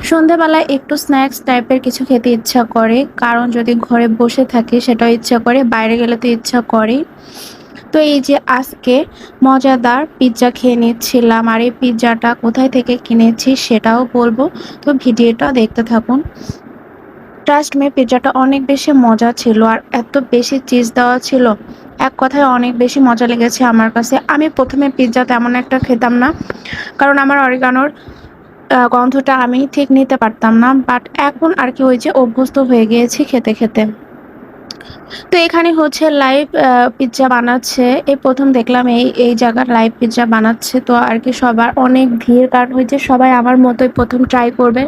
সন্ধ্যাবেলায় একটু স্ন্যাক্স টাইপের কিছু খেতে ইচ্ছা করে। কারণ যদি ঘরে বসে থাকি সেটাও ইচ্ছা করে, বাইরে গেলে তো ইচ্ছা করেই। তো এই যে আজকে মজাদার পিজ্জা খেয়ে নিচ্ছিলাম। আর এই পিজ্জাটা কোথায় থেকে কিনেছি সেটাও বলবো। তো ভিডিওটা দেখতে থাকুন। ট্রাস্ট মি, পিজ্জাটা অনেক বেশি মজা ছিল আর এত বেশি চিজ দেওয়া ছিল। এক কথায় অনেক বেশি মজা লেগেছে আমার কাছে। আমি ১ম এ পিজ্জা তেমন একটা খেতাম না। কারণ আমার অরিগানোর গন্ধটা আমি ঠিক নিতে পারতাম না। বাট এখন আরকি ওই যে অভ্যস্ত হয়ে গিয়েছি খেতে, খেতে। তো এখানে হচ্ছে লাইভ পিজ্জা বানাচ্ছে। এই ১ম দেখলাম এই জায়গার লাইভ পিজ্জা বানাচ্ছে। তো আরকি সবার অনেক ভিড়, কারণ হচ্ছে সবাই আমার মতোই ১ম ট্রাই করবে।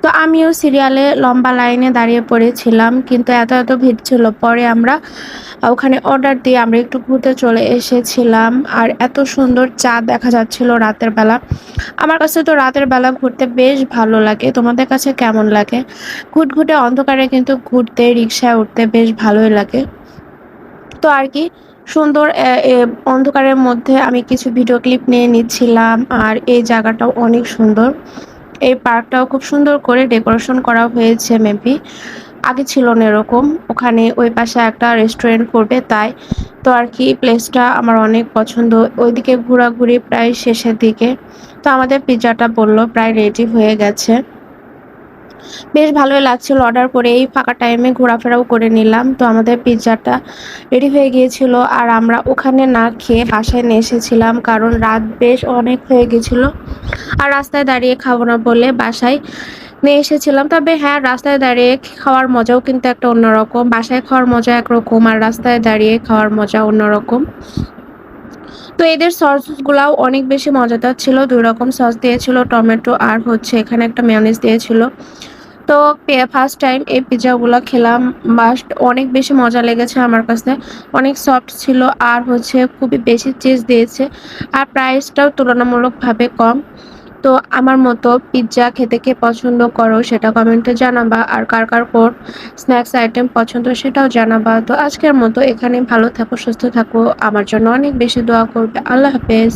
তো আমিও সিরিয়ালে লম্বা লাইনে দাঁড়িয়ে পড়েছিলাম। কিন্তু এত ভিড় ছিল। পরে আমরা ওখানে অর্ডার দিয়ে আমরা একটু ঘুরতে চলে এসেছিলাম। আর এত সুন্দর চাঁদ দেখা যাচ্ছিল রাতের বেলা। আমার কাছে তো রাতের বেলা ঘুরতে বেশ ভালো লাগে। তোমাদের কাছে কেমন লাগে? ঘুটঘুটে অন্ধকারে কিন্তু ঘুরতে, রিক্সায় উঠতে বেশ ভালোই লাগে। তো আরকি সুন্দর এ এ অন্ধকারের মধ্যে আমি কিছু ভিডিও ক্লিপ নিয়ে নিচ্ছিলাম। আর এই জায়গাটাও অনেক সুন্দর। এই পার্কটাও খুব সুন্দর করে ডেকোরেশন করা হয়েছে মেবি। আগে ছিল না এরকম। ওখানে ওই পাশে একটা রেস্টুরেন্ট করবে তাই। তো আরকি প্লেসটা আমার অনেক পছন্দ। ওইদিকে ঘোরাঘুরি প্রায় শেষের দিকে। তো আমাদের পিজ্জাটা বলল প্রায় রেডি হয়ে গেছে। বেশ ভালোই লাগছিল, অর্ডার করে এই ফাঁকা টাইমে ঘোরাফেরাও করে নিলাম। তো আমাদের পিজ্জাটা রেডি হয়ে গিয়েছিল আর আমরা ওখানে না খেয়ে বাসায় নিয়ে এসেছিলাম। কারণ রাত বেশ অনেক হয়ে গেছিল। আর রাস্তায় দাঁড়িয়ে খাবো না বলে বাসায় নিয়ে এসেছিলাম। তবে হ্যাঁ, রাস্তায় দাঁড়িয়ে খাওয়ার মজাও কিন্তু একটা অন্যরকম। বাসায় খাওয়ার মজা একরকম আর রাস্তায় দাঁড়িয়ে খাওয়ার মজা অন্যরকম। তো এদের সসগুলাও অনেক বেশি মজাদার ছিল। ২ রকম সস দিয়েছিল, টমেটো আর হচ্ছে এখানে একটা মেয়োনিজ দিয়েছিল। তো ফার্স্ট টাইম এই পিজ্জাগুলা খেলাম। মাস্ট অনেক বেশি মজা লেগেছে আমার কাছে। অনেক সফট ছিল আর হচ্ছে খুবই বেশি চিজ দিয়েছে। আর প্রাইসটাও তুলনামূলকভাবে কম। তো আমার মতো পিজ্জা খেতে কে পছন্দ করো সেটা কমেন্টে জানাবা। আর কার কোন স্ন্যাকস আইটেম পছন্দ সেটাও জানাবা। তো আজকের মতো এখানেই, ভালো থাকো, সুস্থ থাকো। আমার জন্য অনেক বেশি দোয়া করবে। আল্লাহ হাফেজ।